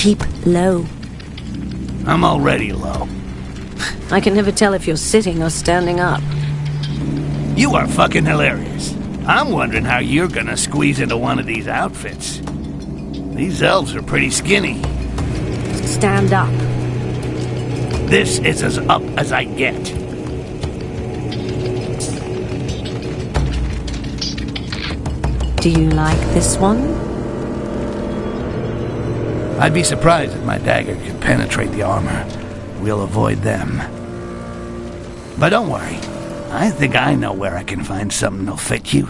Keep low. I'm already low. I can never tell if you're sitting or standing up. You are fucking hilarious. I'm wondering how you're gonna squeeze into one of these outfits. These elves are pretty skinny. Stand up. This is as up as I get. Do you like this one? I'd be surprised if my dagger could penetrate the armor. We'll avoid them. But don't worry. I think I know where I can find something that'll fit you.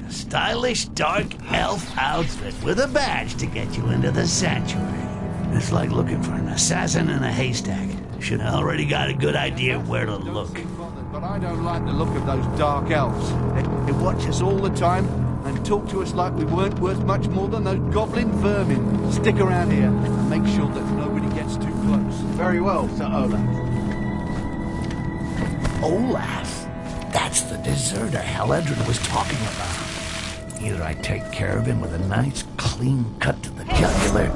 A stylish, dark elf outfit with a badge to get you into the sanctuary. It's like looking for an assassin in a haystack. Should have already got a good idea of where to look. But I don't like the look of those dark elves. They watch us all the time and talk to us like we weren't worth much more than those goblin vermin. Stick around here and make sure that nobody gets too close. Very well, Sir Olaf. Olaf? That's the deserter Haledrin was talking about. Either I take care of him with a nice, clean cut to the jugular,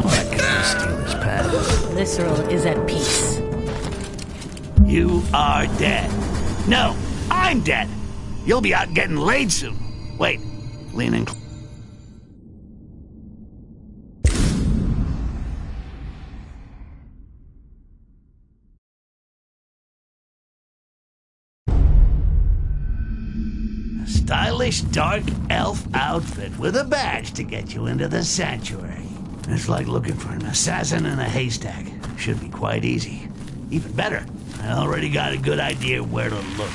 or I can just steal his pass. Visceral is at peace. You are dead. No, I'm dead. You'll be out getting laid soon. Wait, lean in. Stylish, dark elf outfit with a badge to get you into the sanctuary. It's like looking for an assassin in a haystack. Should be quite easy. Even better, I already got a good idea where to look.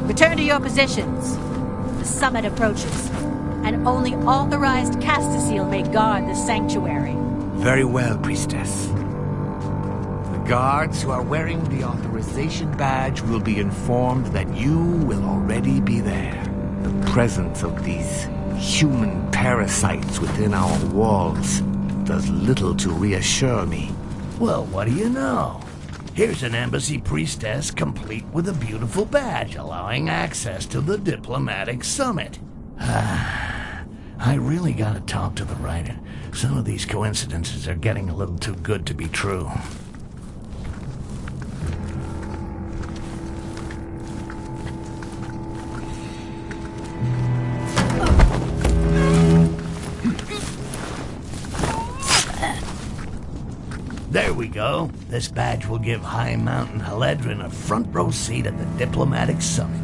Return to your positions. The summit approaches, and only authorized Castaseal may guard the sanctuary. Very well, priestess. The guards who are wearing the authorization badge will be informed that you will already be there. The presence of these human parasites within our walls does little to reassure me. Well, what do you know? Here's an embassy priestess complete with a beautiful badge allowing access to the diplomatic summit. I really gotta talk to the writer. Some of these coincidences are getting a little too good to be true. There Here we go. This badge will give High Mountain Haledrin a front row seat at the diplomatic summit.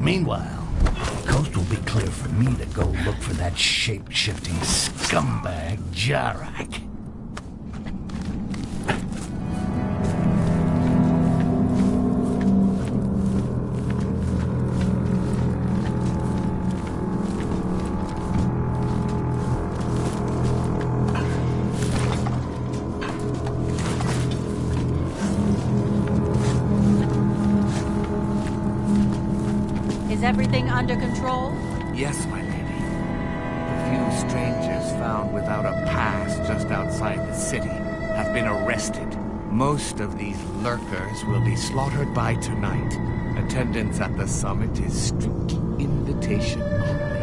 Meanwhile, the coast will be clear for me to go look for that shape-shifting scumbag Jarak. Is everything under control? Yes, my lady. The few strangers found without a pass just outside the city have been arrested. Most of these lurkers will be slaughtered by tonight. Attendance at the summit is strict invitation only.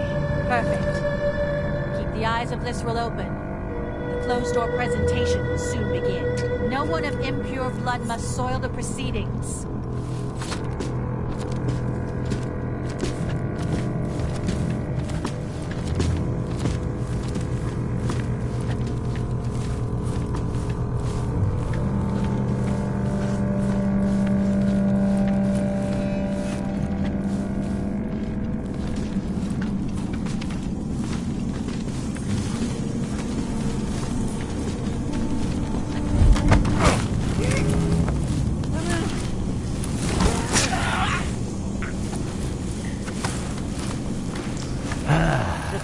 Perfect. Keep the eyes of Lysrel open. The closed-door presentation will soon begin. No one of impure blood must soil the proceedings.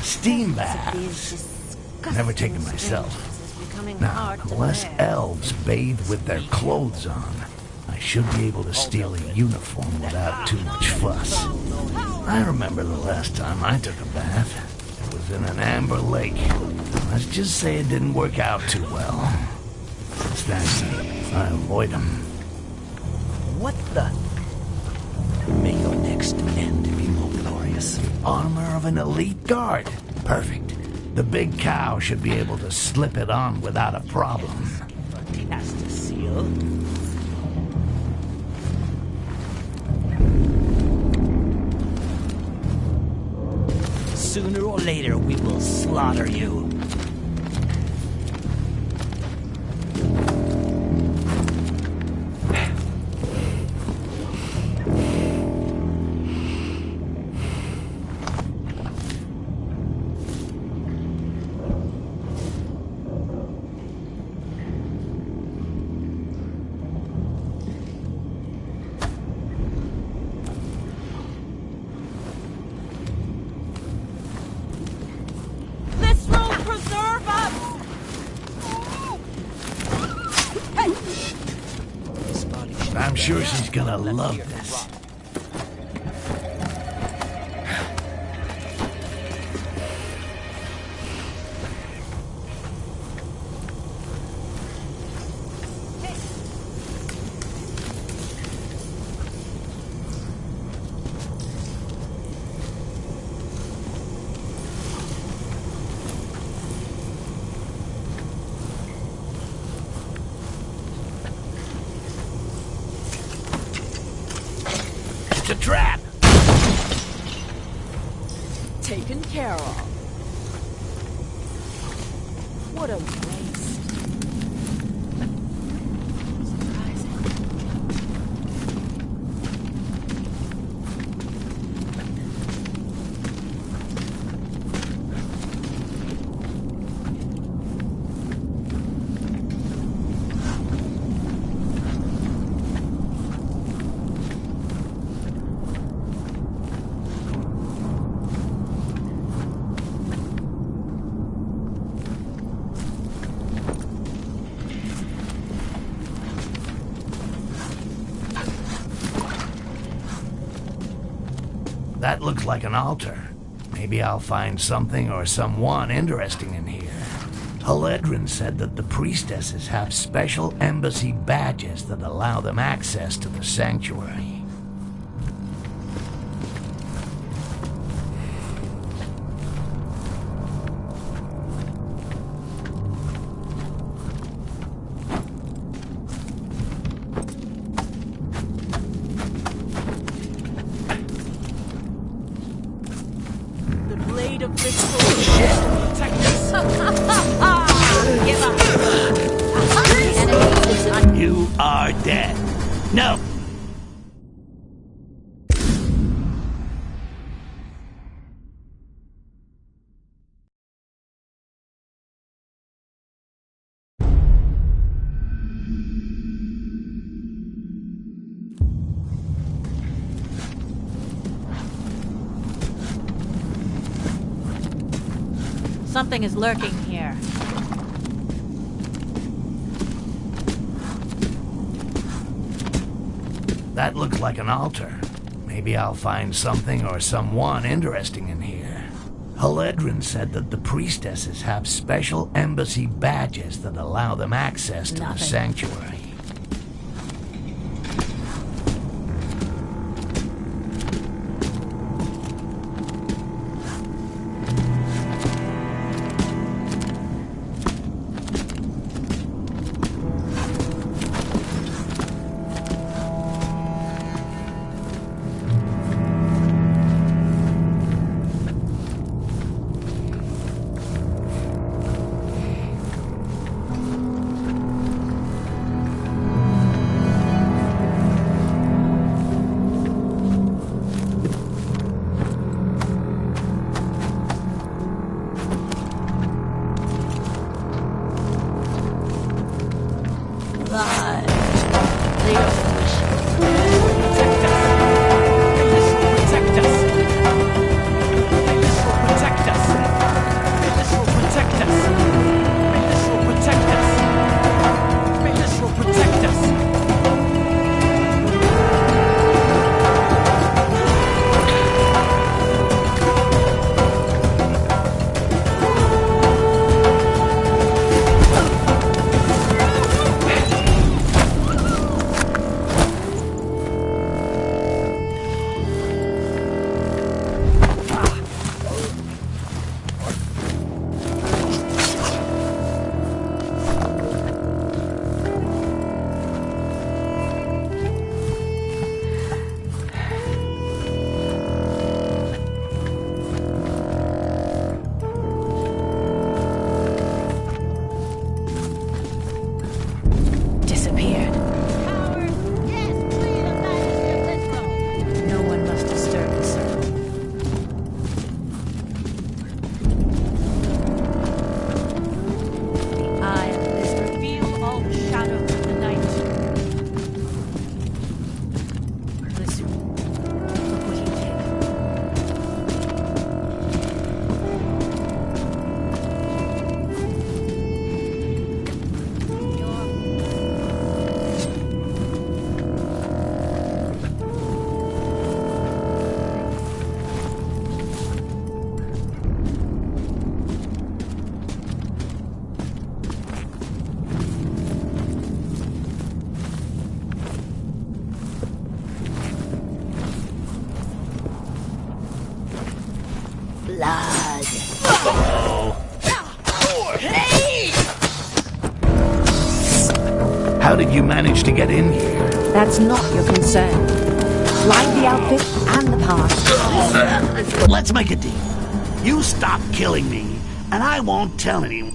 Steam baths. Never taken myself. Now, unless elves bathe with their clothes on, I should be able to steal a uniform without too much fuss. I remember the last time I took a bath. It was in an amber lake. Let's just say it didn't work out too well. Since then, I avoid them. What the? May your next end be more glorious. Armor of an elite guard. Perfect. The big cow should be able to slip it on without a problem. Castile? Sooner or later, we will slaughter you. I'm sure she's gonna love this. It's a trap! Taken care of. What a waste. Surprising. That looks like an altar. Maybe I'll find something or someone interesting in here. Haledrin said that the priestesses have special embassy badges that allow them access to the sanctuary. Blade of this protect us. Give up. The enemy is are dead. No. Something is lurking here. That looks like an altar. Maybe I'll find something or someone interesting in here. Haledrin said that the priestesses have special embassy badges that allow them access to the sanctuary. Blood. How did you manage to get in here? That's not your concern. Fly the outfit and the pass. Let's make a deal. You stop killing me, and I won't tell anyone.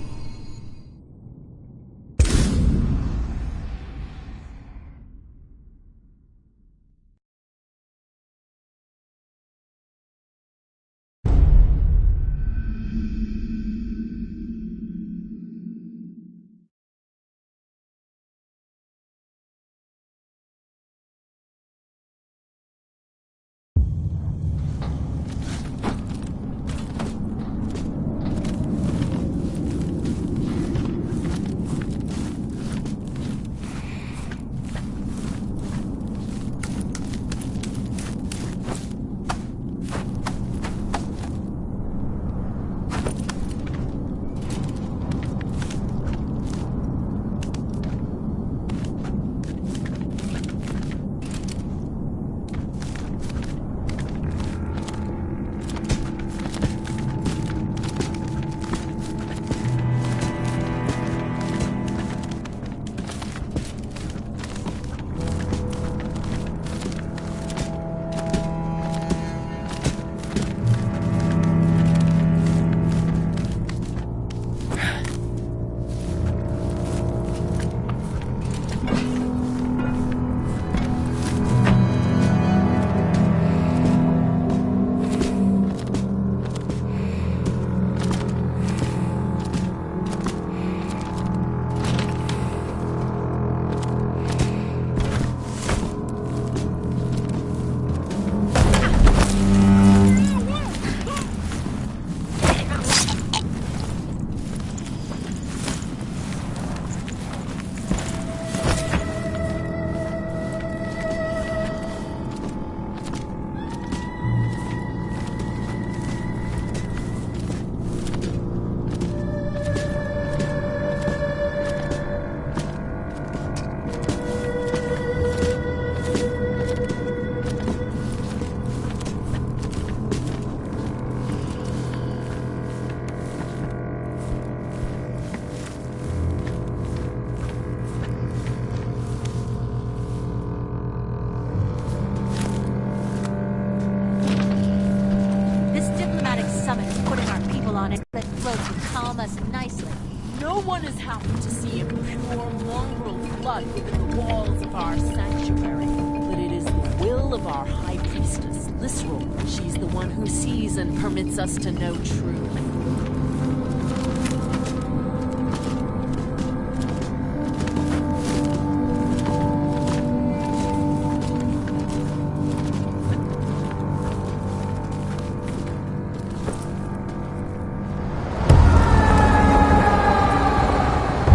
No one is happy to see impure mongrel blood within the walls of our sanctuary. But it is the will of our High Priestess, Lysrel. She's the one who sees and permits us to know truth.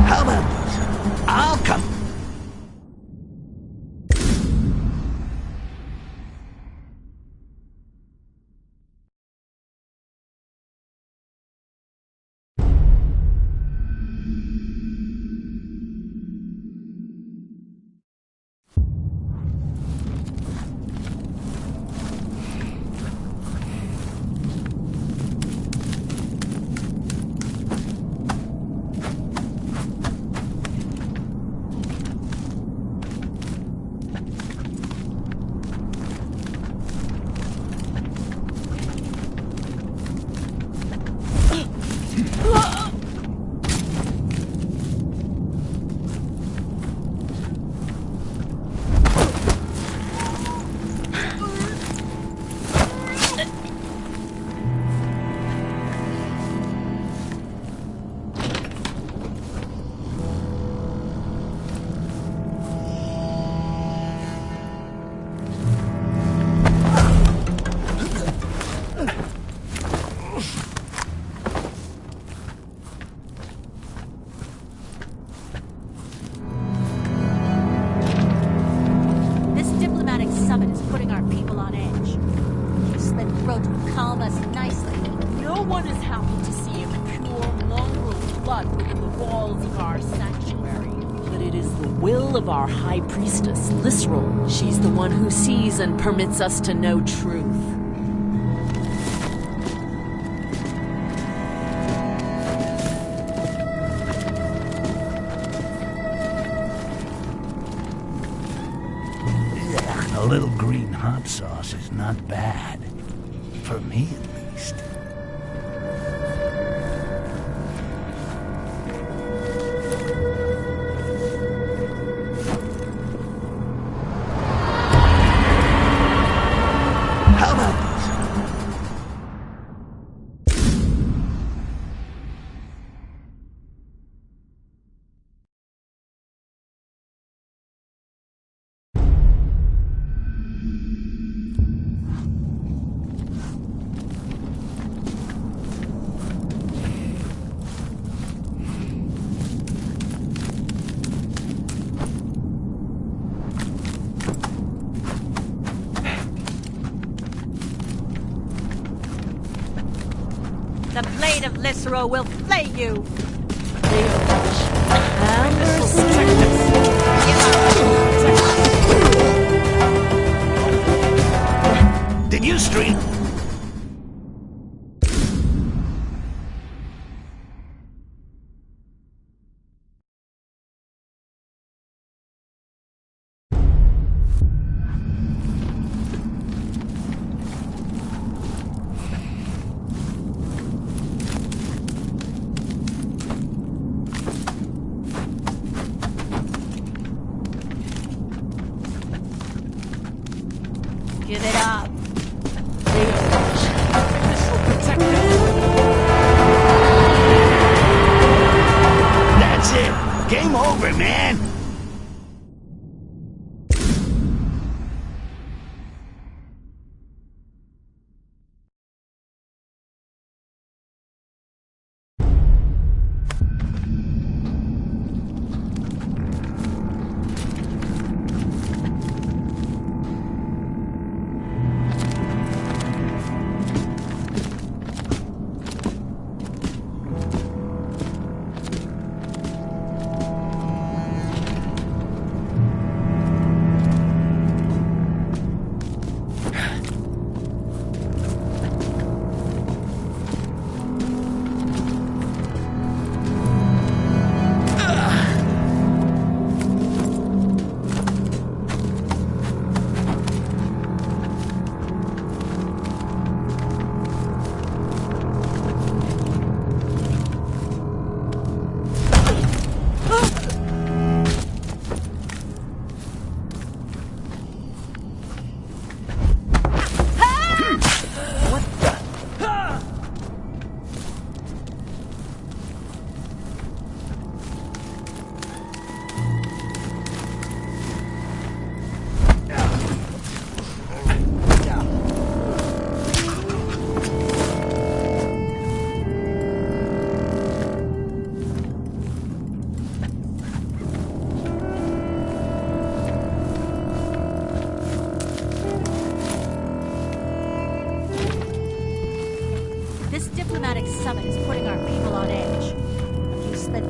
How about this? I'll come. This diplomatic summit is putting our people on edge. The slit throat will calm us nicely. No one is happy to see impure mongrel blood within the walls of our sanctuary. But it is the will of our High Priestess, Lysrel. She's the one who sees and permits us to know truth. A little green hot sauce is not bad. For me, at least. How about this? The blade of Lysrel will flay you! Did you stream? Give it up! That's it. Game over, man.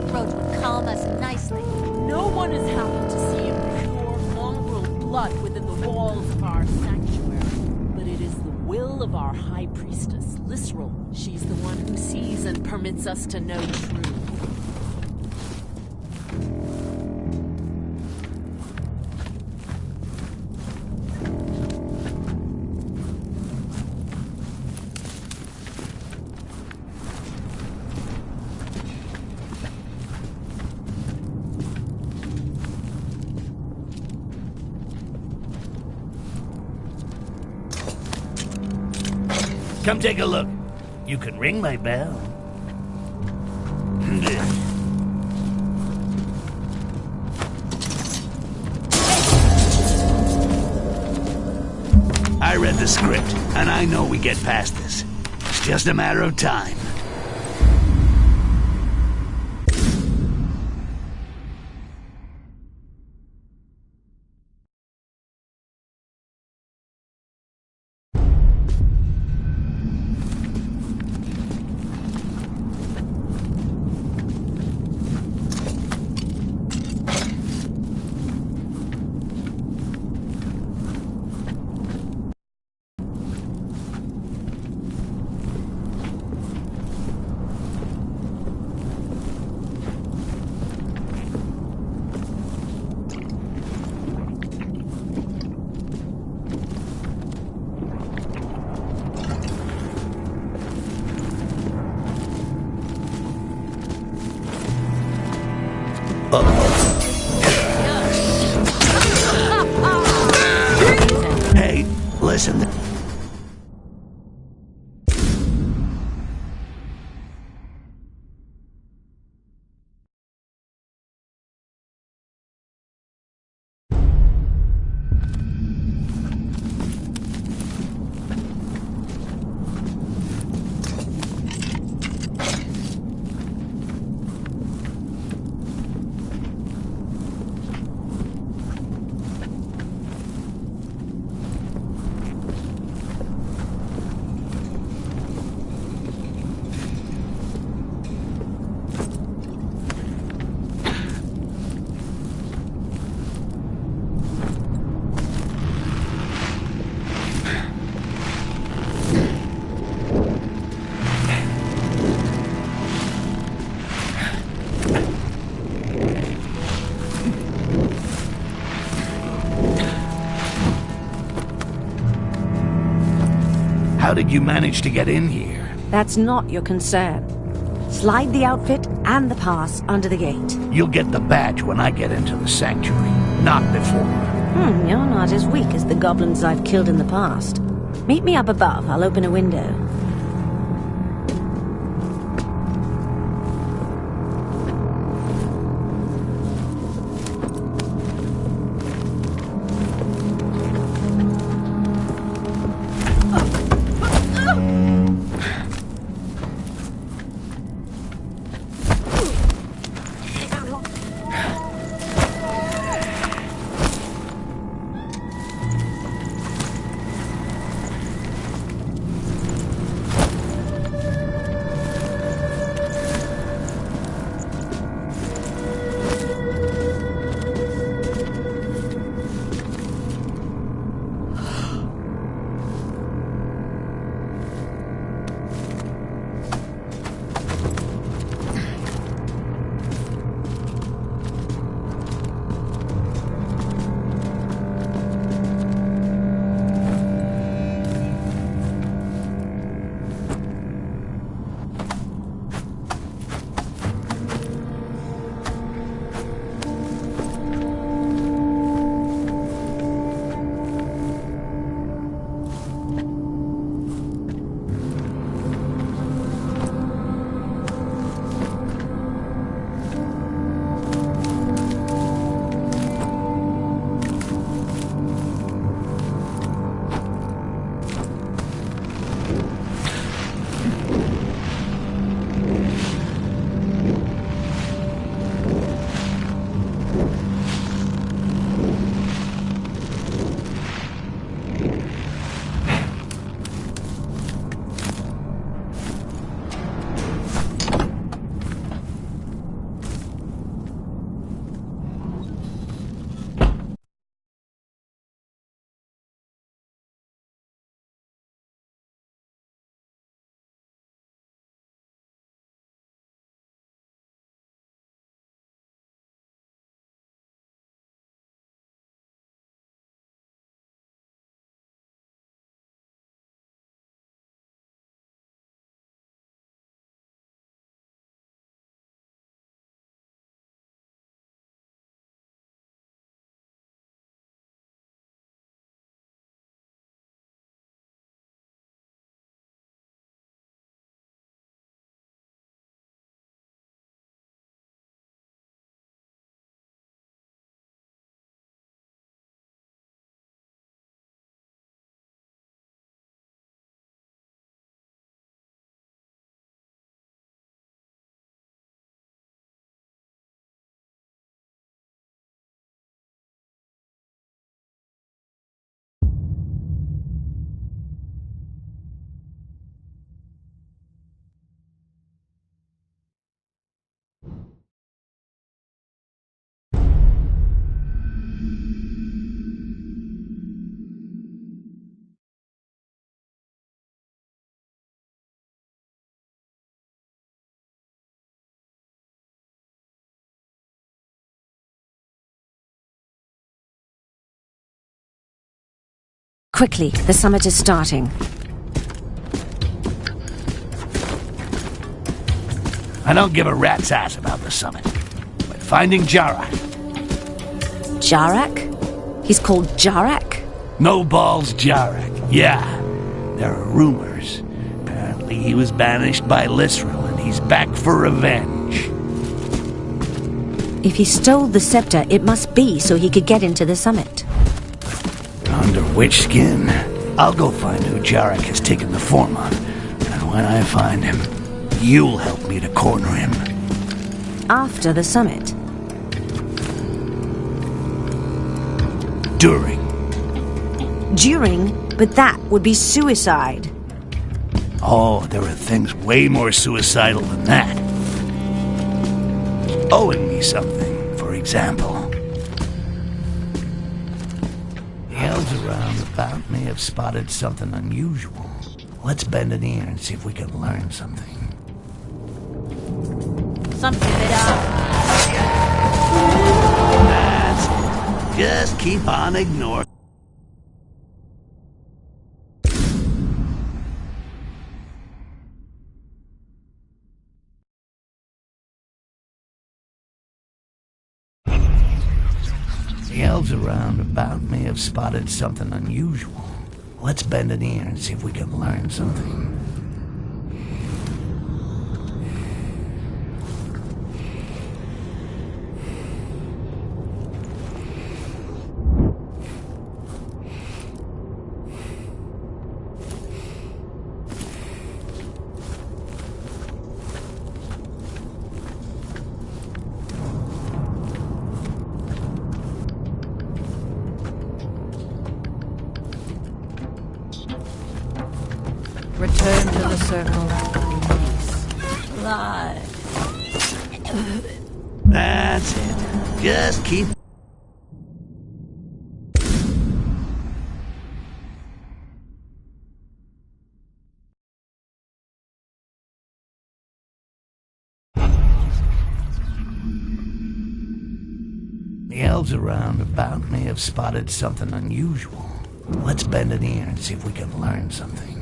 throats would calm us nicely. No one is happy to see impure, mongrel blood within the walls of our sanctuary. But it is the will of our High Priestess, Lysral. She's the one who sees and permits us to know truth. Come take a look. You can ring my bell. I read the script, and I know we get past this. It's just a matter of time. Hey, listen. How did you manage to get in here? That's not your concern. Slide the outfit and the pass under the gate. You'll get the badge when I get into the sanctuary, not before. You're not as weak as the goblins I've killed in the past. Meet me up above. I'll open a window. Quickly, the summit is starting. I don't give a rat's ass about the summit. But finding Jarak. Jarak? He's called Jarak? No balls Jarak. Yeah. There are rumors. Apparently he was banished by Lysrel and he's back for revenge. If he stole the scepter, it must be so he could get into the summit. Under which skin? I'll go find who Jarak has taken the form on. And when I find him, you'll help me to corner him. After the summit? During. During? But that would be suicide. Oh, there are things way more suicidal than that. Owing me something, for example. The elves around about me have spotted something unusual. Let's bend an ear and see if we can learn something. Something That's it. Just keep on ignoring. The elves around about me have spotted something unusual. Let's bend an ear and see if we can learn something. Return to the circle. Blood. That's it. Just keep... The elves around about me have spotted something unusual. Let's bend an ear and see if we can learn something.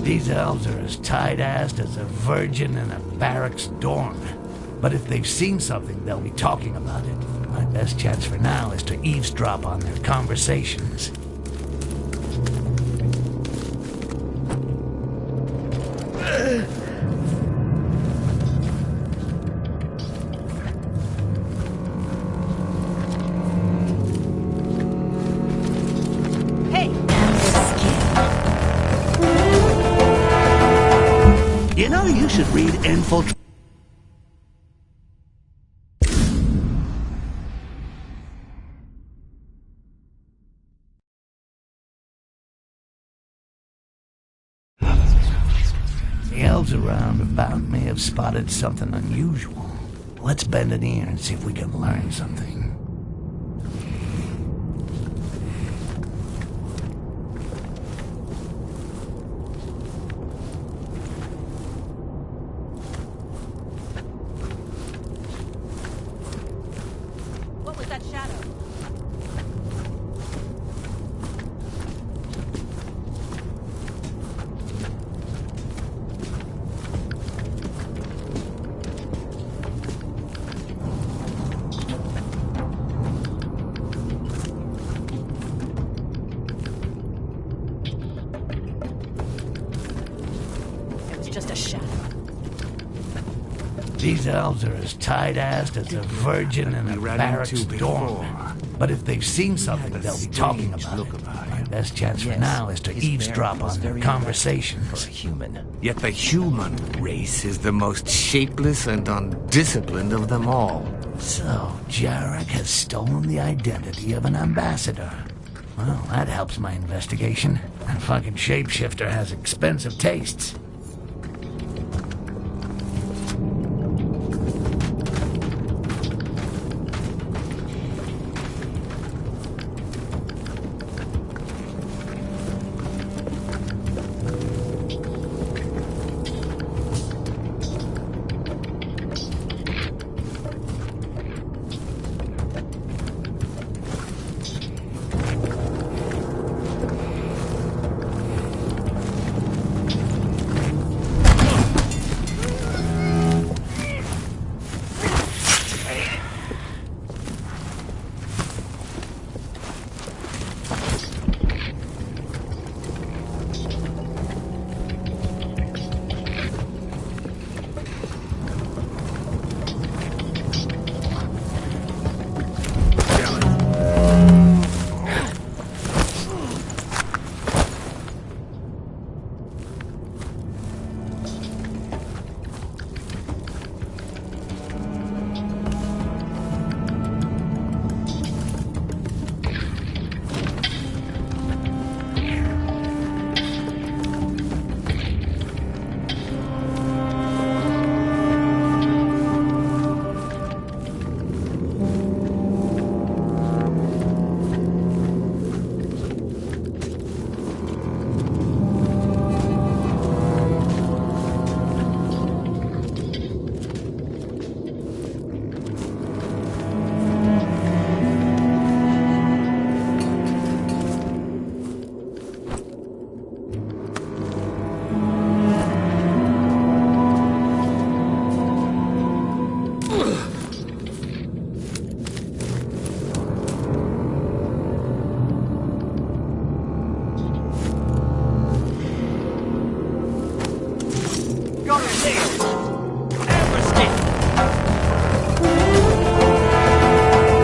These elves are as tight-assed as a virgin in a barracks dorm. But if they've seen something, they'll be talking about it. My best chance for now is to eavesdrop on their conversations. You know, you should read Infiltrate. The elves around about me have spotted something unusual. Let's bend an ear and see if we can learn something. What was that shadow? Just a shadow. These elves are as tight-assed as a virgin in a barracks dorm. But if they've seen something, they'll be talking about it. My best chance for Yes, now is to his eavesdrop bearing was on their very conversations. for a human. Yet the human race is the most shapeless and undisciplined of them all. So, Jarek has stolen the identity of an ambassador. Well, that helps my investigation. That fucking shapeshifter has expensive tastes.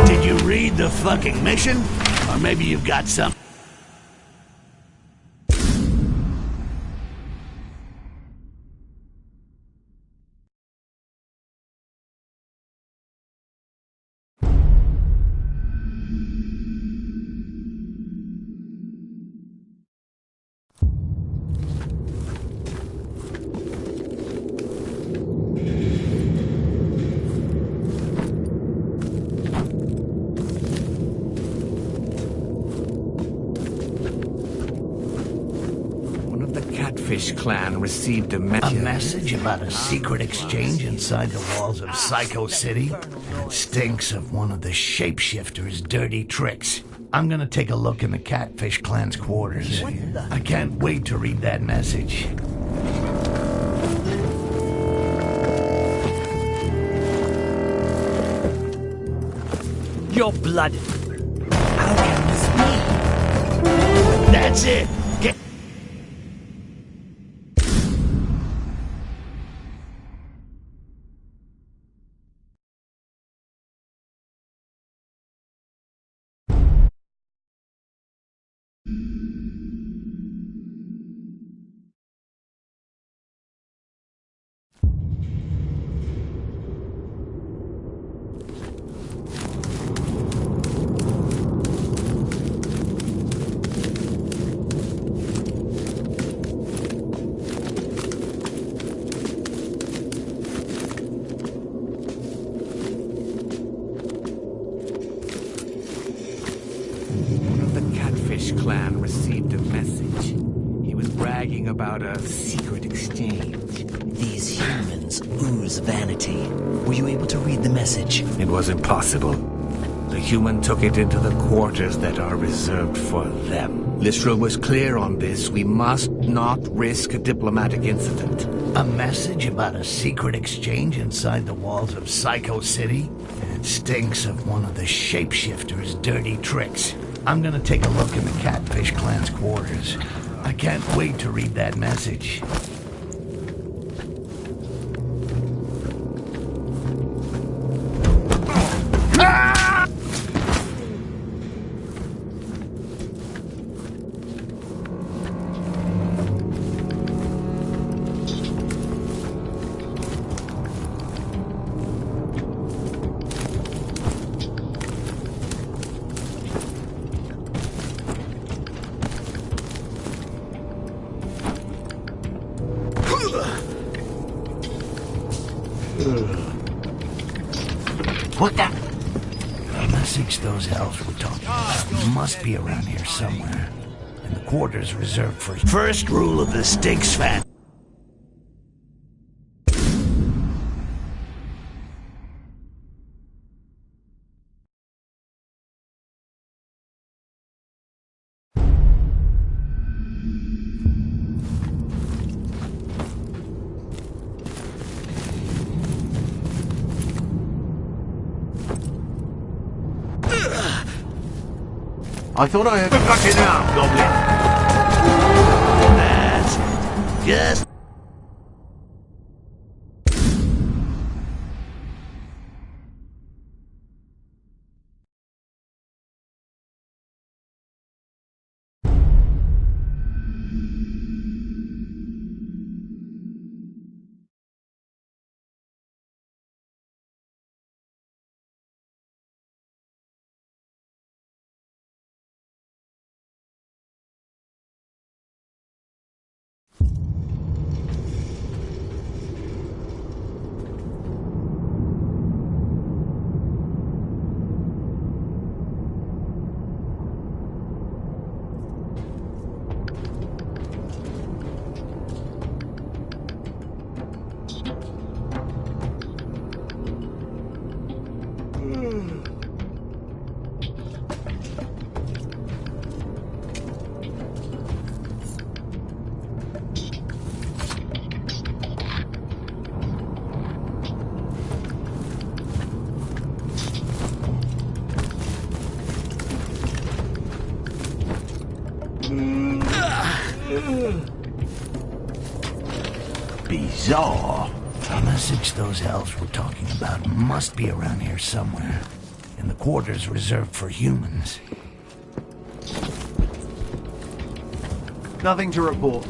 Did you read the fucking mission? Or maybe you've got some... Fish clan received a A message. message about a secret exchange inside the walls of Psycho City? It stinks of one of the shapeshifter's dirty tricks. I'm gonna take a look in the Catfish clan's quarters. I can't wait to read that message. Your blood. How can this be? That's it! Get... Clan received a message. He was bragging about a secret exchange. These humans ooze vanity. Were you able to read the message? It was impossible. The human took it into the quarters that are reserved for them. Lystra was clear on this. We must not risk a diplomatic incident. A message about a secret exchange inside the walls of Psycho City? It stinks of one of the shapeshifter's dirty tricks. I'm gonna take a look in the Catfish clan's quarters. I can't wait to read that message. What the? The message those elves were talking about must be around here somewhere. In the quarters reserved for... First rule of the Styx fan. I thought I had... Cut it out, Goblin! That's it. Just... Bizarre. The message those elves were talking about must be around here somewhere. In the quarters reserved for humans. Nothing to report.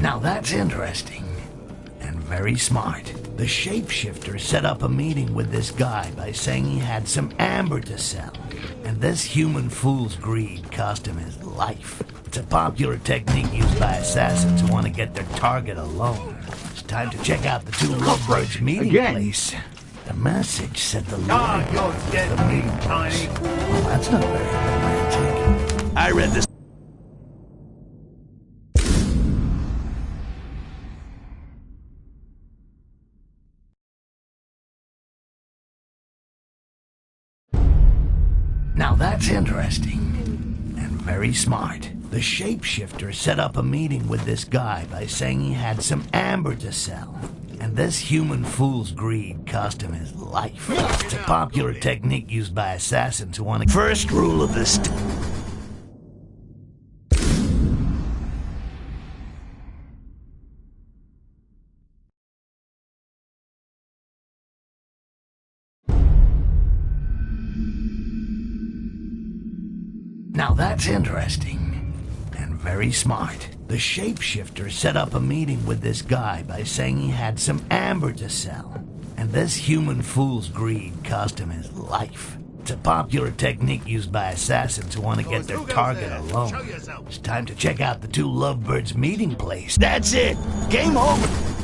Now that's interesting. And very smart. The shapeshifter set up a meeting with this guy by saying he had some amber to sell. And this human fool's greed cost him his life. It's a popular technique used by assassins who want to get their target alone. It's time to check out the two lovebirds meeting place. The message said the Ah, Lord you're dead, the meeting tiny. place. Well, that's not very romantic. I read this. Now that's interesting. And very smart. The shapeshifter set up a meeting with this guy by saying he had some amber to sell. And this human fool's greed cost him his life. It's a popular technique used by assassins who want to... First rule of the Now that's interesting. And very smart. The shapeshifter set up a meeting with this guy by saying he had some amber to sell. And this human fool's greed cost him his life. It's a popular technique used by assassins who want to get their target alone. It's time to check out the two lovebirds meeting place. That's it! Game over!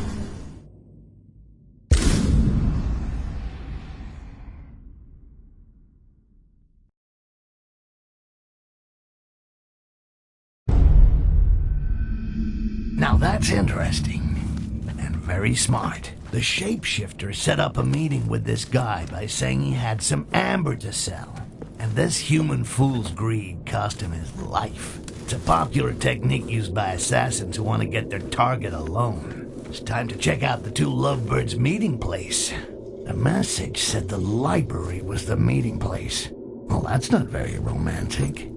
Now that's interesting. And very smart. The shapeshifter set up a meeting with this guy by saying he had some amber to sell. And this human fool's greed cost him his life. It's a popular technique used by assassins who want to get their target alone. It's time to check out the two lovebirds meeting place. The message said the library was the meeting place. Well, that's not very romantic.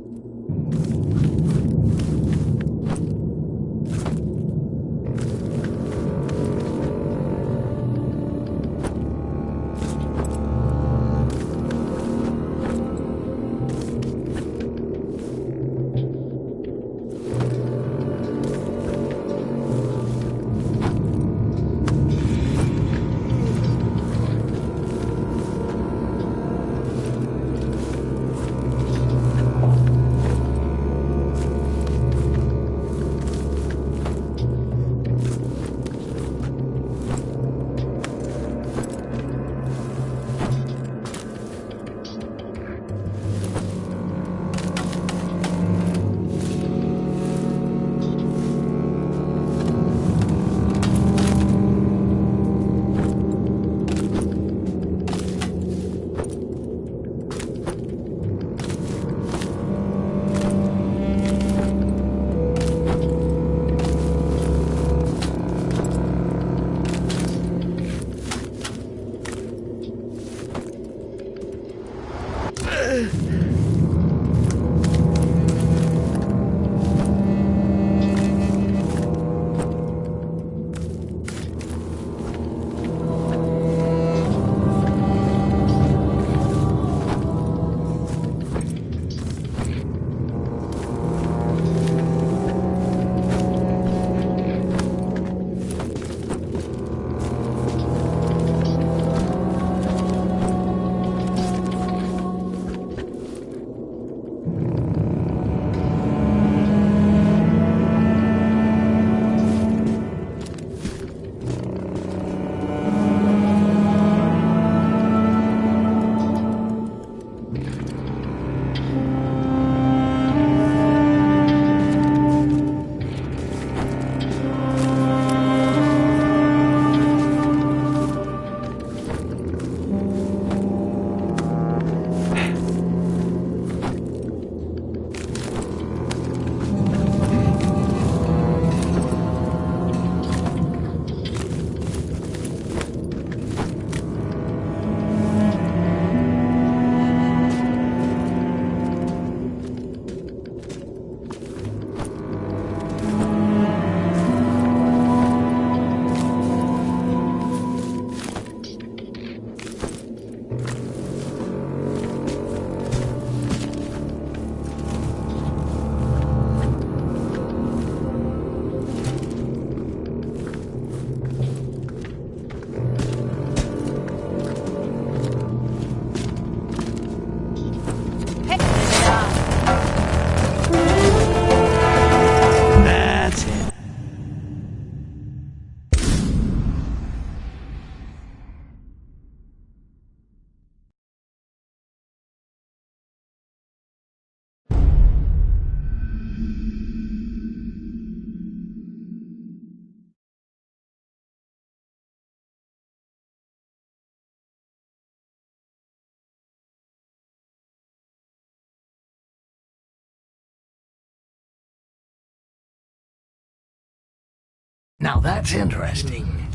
Now that's interesting.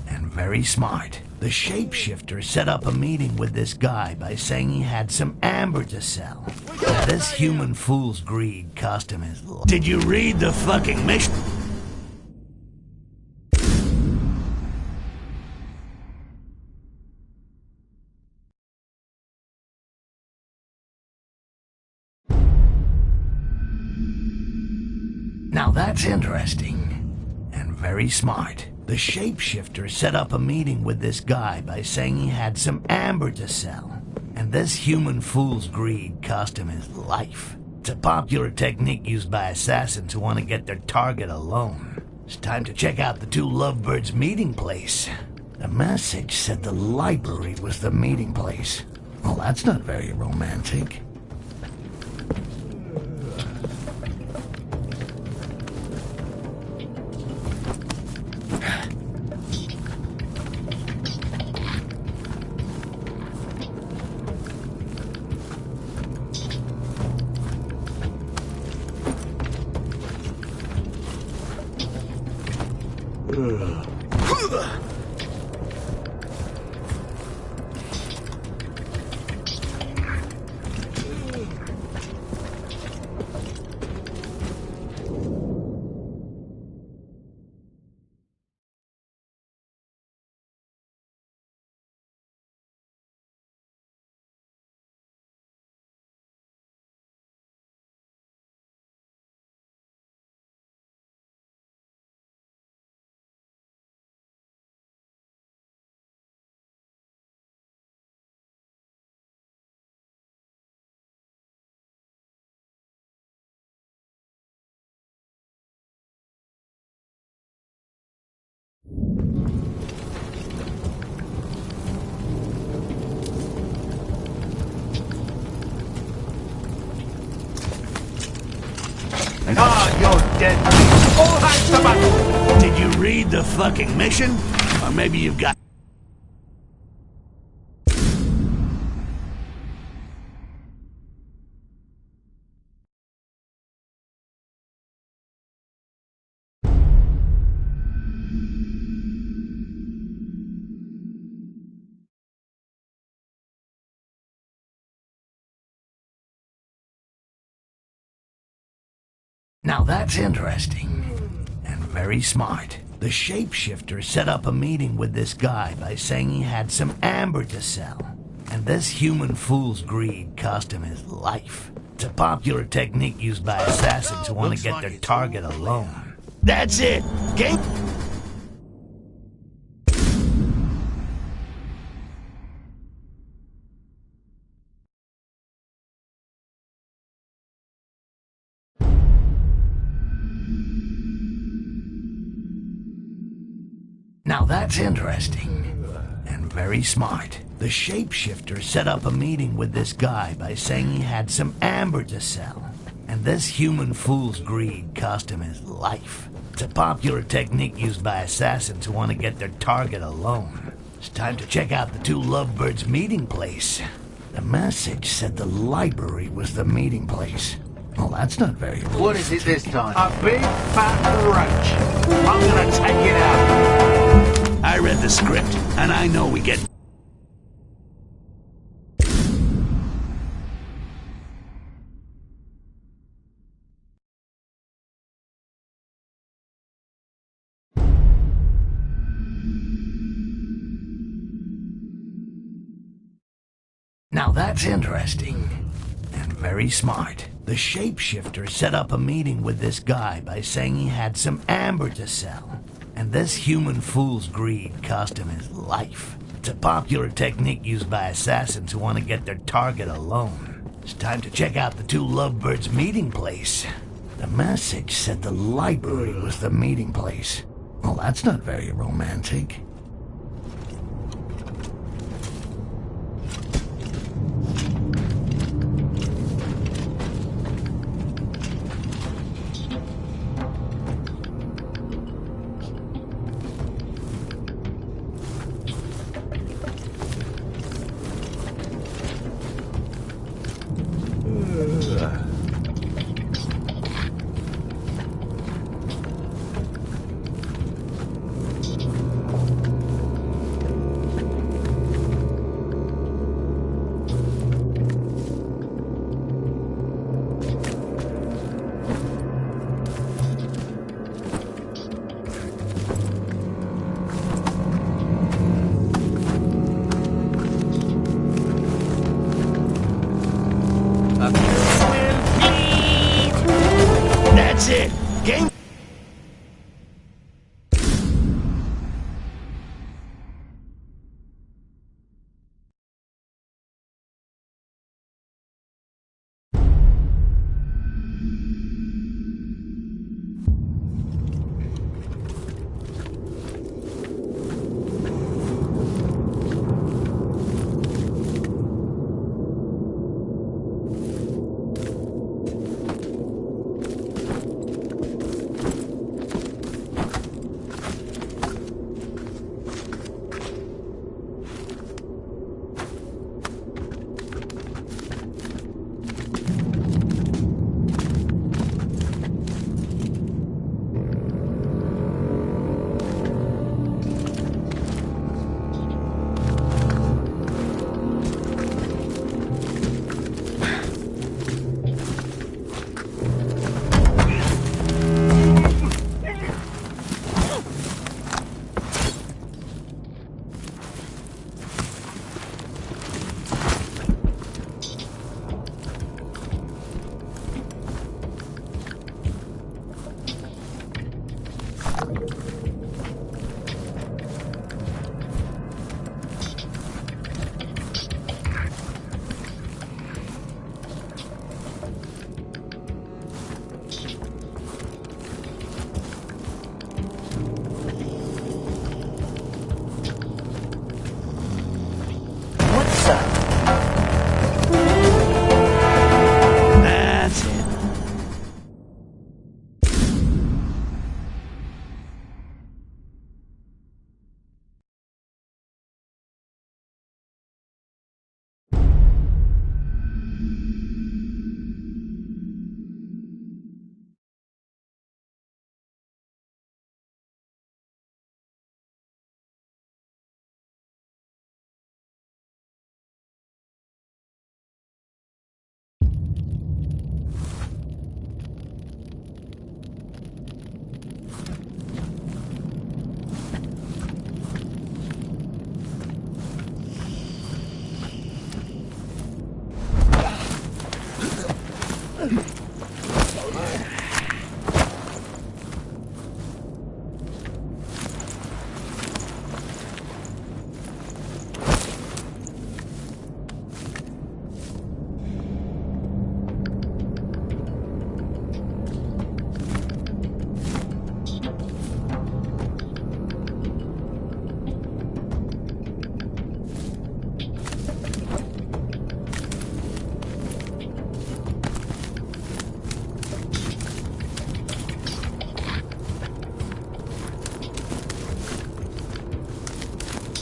And very smart. The shapeshifter set up a meeting with this guy by saying he had some amber to sell. This human fool's greed cost him his life. Did you read the fucking mission? Now that's interesting. And very smart. The shapeshifter set up a meeting with this guy by saying he had some amber to sell. And this human fool's greed cost him his life. It's a popular technique used by assassins who want to get their target alone. It's time to check out the two lovebirds' meeting place. The message said the library was the meeting place. Well, that's not very romantic. You're dead. All hands to battle! Did you read the fucking mission? Or maybe you've got... Now that's interesting. And very smart. The shapeshifter set up a meeting with this guy by saying he had some amber to sell. And this human fool's greed cost him his life. It's a popular technique used by assassins who want to get their target alone. That's it! Game... Now that's interesting. And very smart. The shapeshifter set up a meeting with this guy by saying he had some amber to sell. And this human fool's greed cost him his life. It's a popular technique used by assassins who want to get their target alone. It's time to check out the two lovebirds' meeting place. The message said the library was the meeting place. Well, that's not very... What is it this time? A big fat roach. I'm gonna take it out. I read the script, and I know we get... Now that's interesting. And very smart. The shapeshifter set up a meeting with this guy by saying he had some amber to sell. And this human fool's greed cost him his life. It's a popular technique used by assassins who want to get their target alone. It's time to check out the two lovebirds' meeting place. The message said the library was the meeting place. Well, that's not very romantic.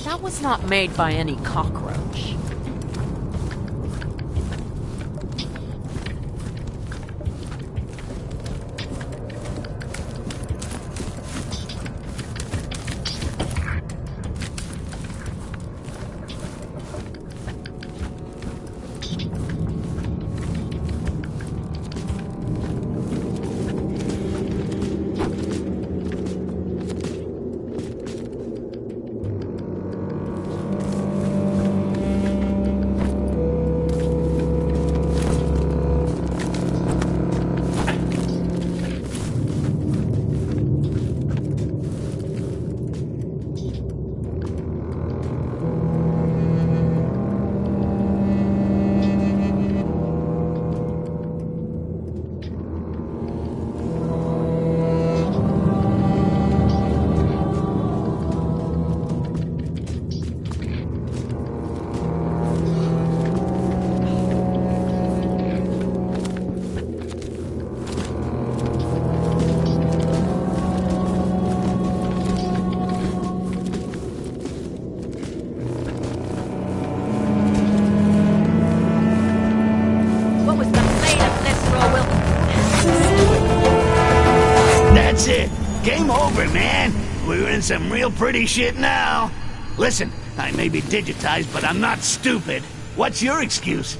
That was not made by any cockroach. That's it. Game over, man. We're in some real pretty shit now. Listen, I may be digitized, but I'm not stupid. What's your excuse?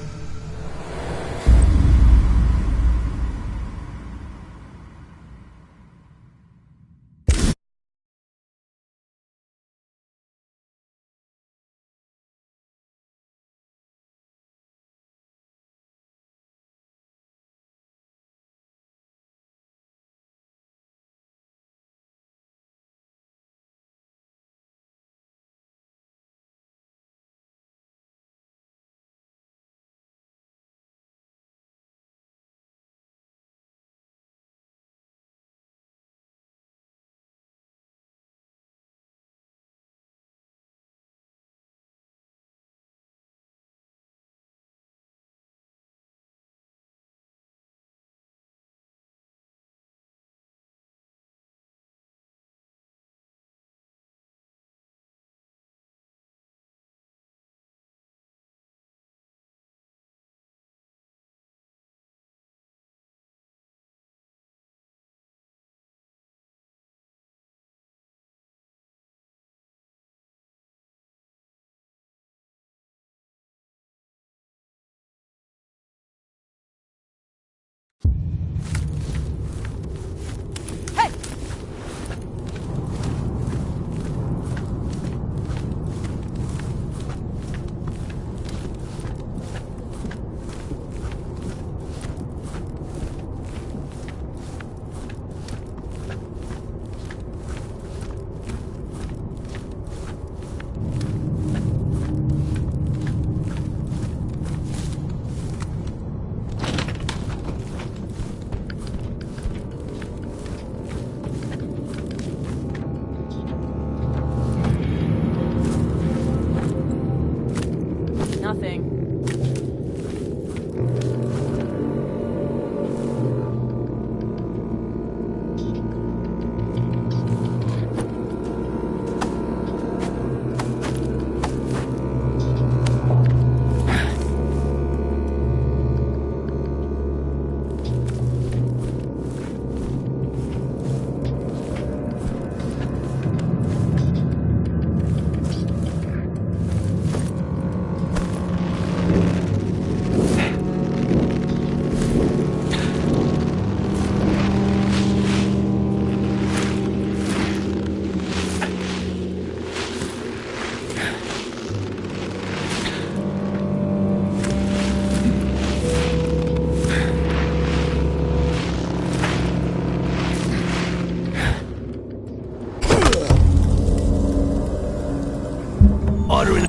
Ordering.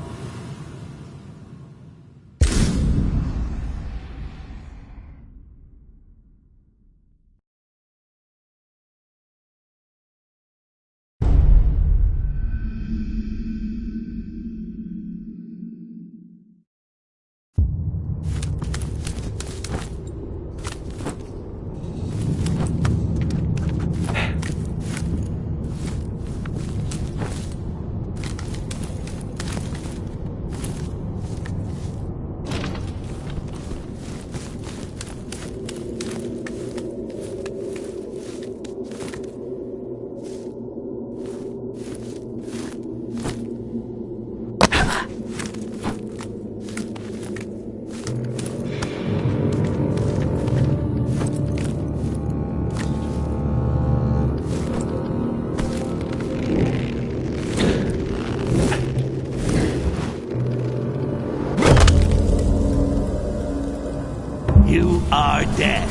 You are dead.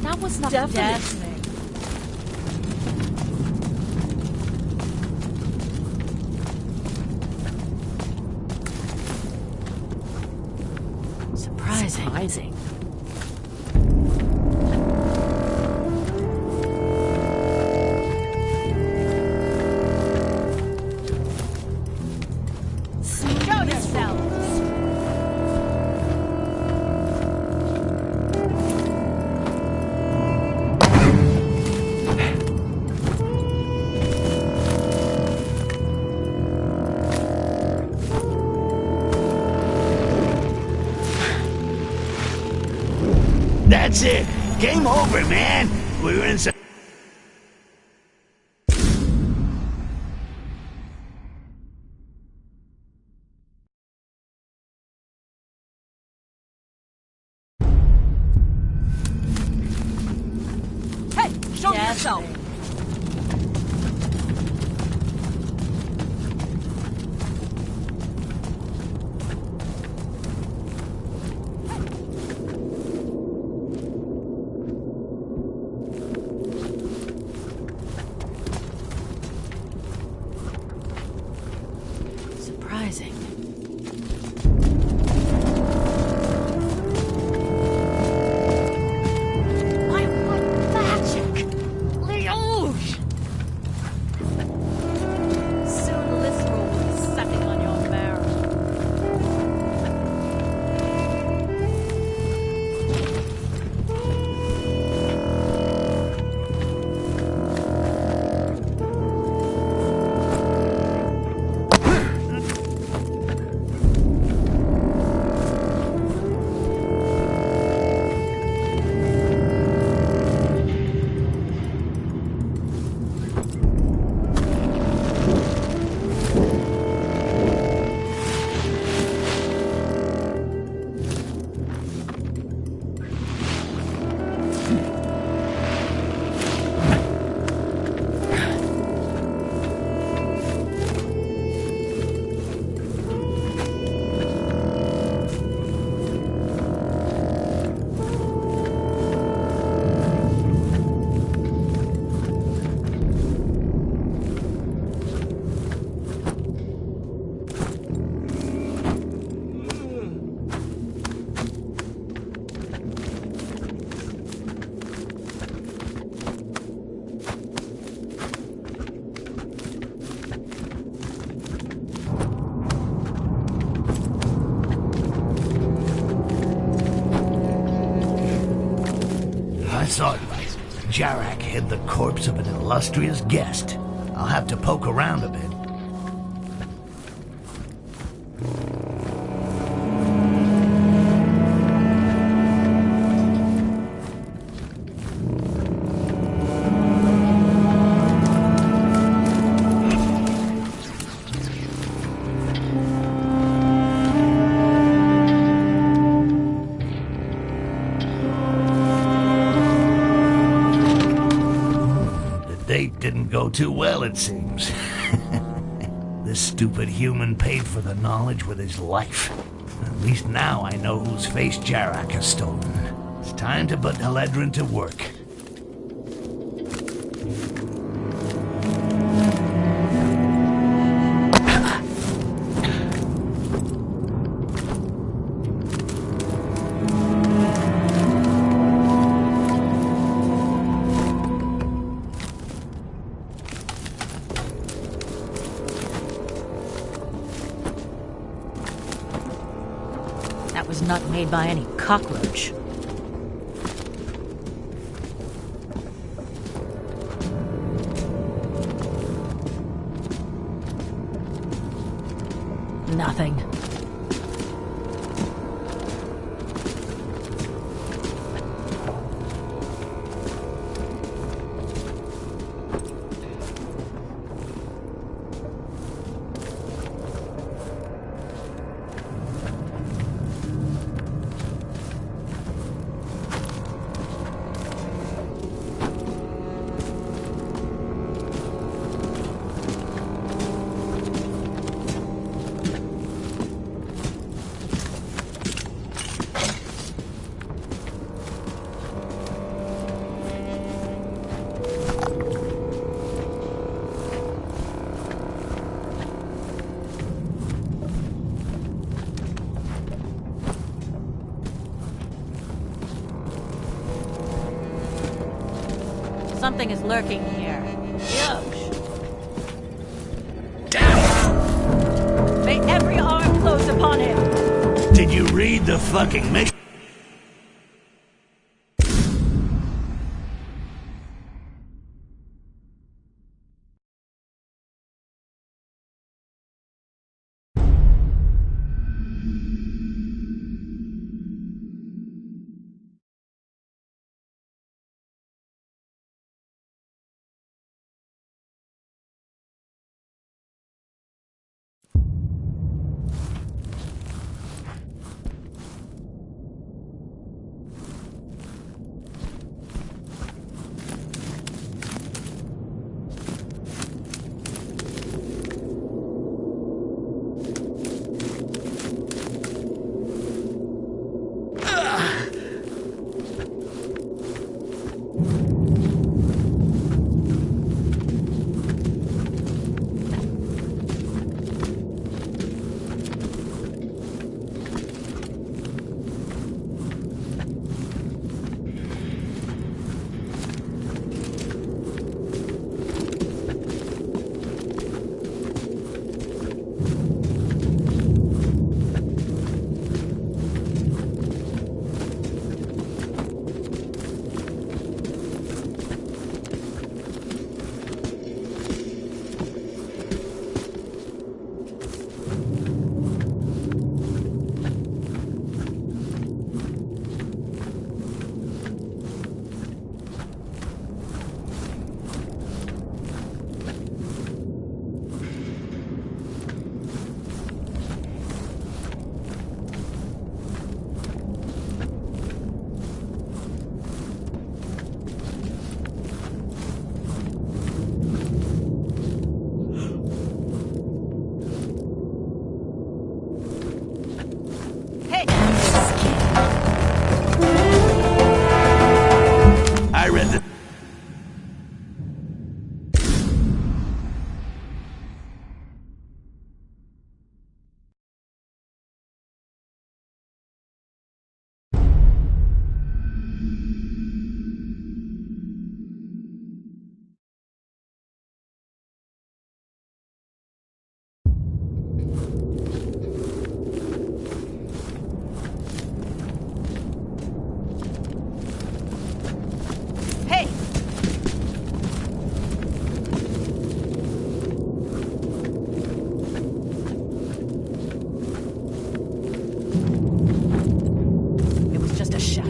That was not Deafening. surprising. Show yourselves! That's it. Game over, man. We were in some... Hey, show yourself! Surprising. My magic! Leouch! Soon Lithral will be sucking on your marrow. I thought Jarak hid the corpse of an illustrious guest. I'll have to poke around a bit. Date didn't go too well, it seems. This stupid human paid for the knowledge with his life. At least now I know whose face Jarak has stolen. It's time to put Haledrin to work. That was not made by any cockroach. Nothing. Something is lurking here. Damn May every arm close upon him! it! Did you read the fucking mission? I read the... Hey! It was just a shadow.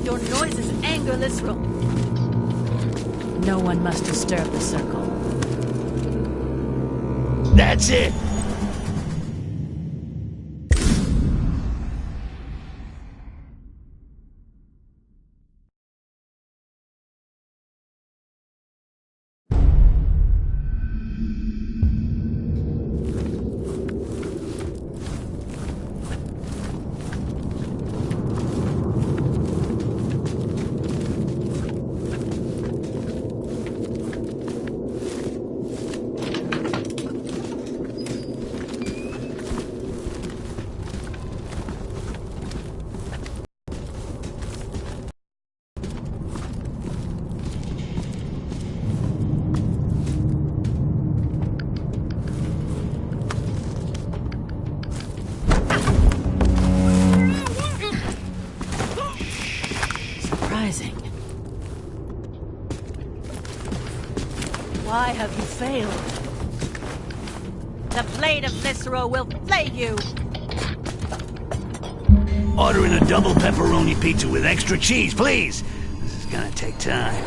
Your noise is anger, Lysral. No one must disturb the circle. That's it! Surprising. Why have you failed? The blade of Lysral will flay you! Ordering a double pepperoni pizza with extra cheese, please! This is gonna take time.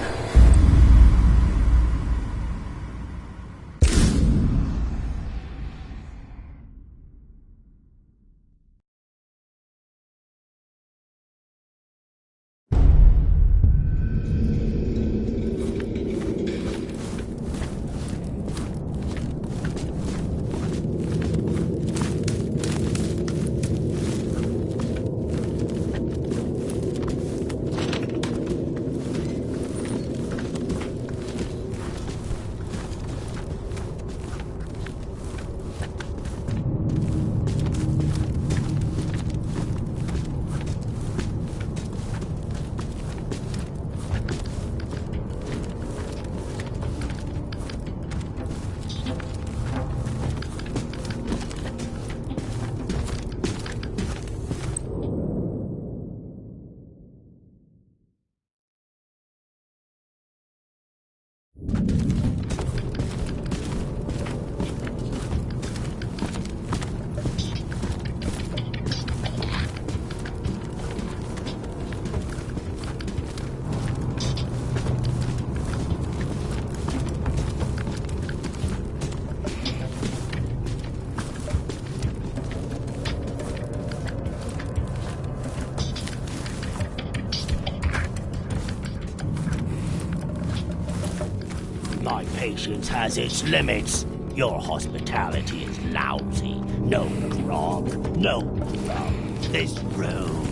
My patience has its limits. Your hospitality is lousy. No grog, no grog. This room.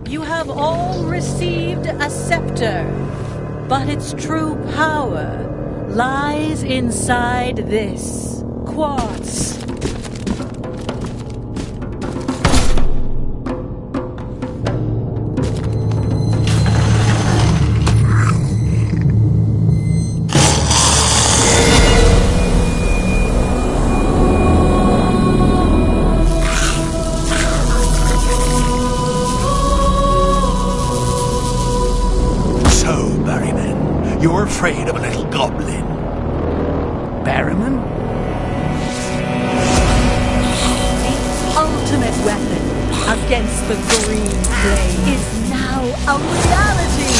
You have all received a scepter, but its true power lies inside this quartz. You're afraid of a little goblin. Barrowman? The ultimate weapon against the green flame is now a reality.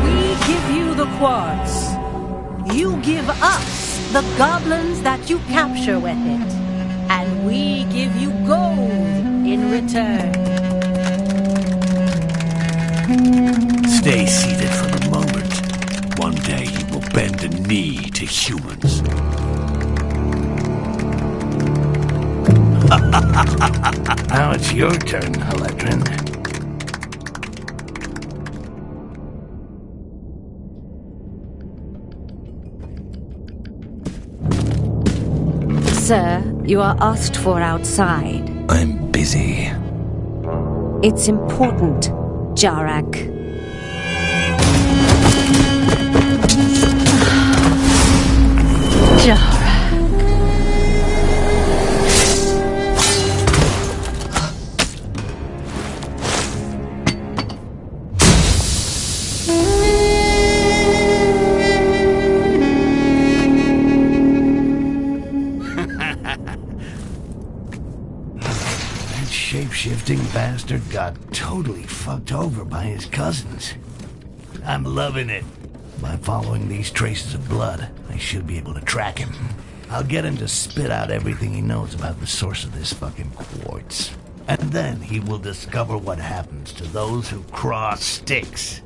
We give you the quartz. You give us the goblins that you capture with it. And we give you gold in return. Stay seated for the moment. One day you will bend a knee to humans. Now it's your turn, Haledrin. Sir, you are asked for outside. I'm busy. It's important, Jarak. That shape-shifting bastard got totally fucked over by his cousins. I'm loving it. By following these traces of blood, I should be able to track him. I'll get him to spit out everything he knows about the source of this fucking quartz. And then he will discover what happens to those who cross Styx.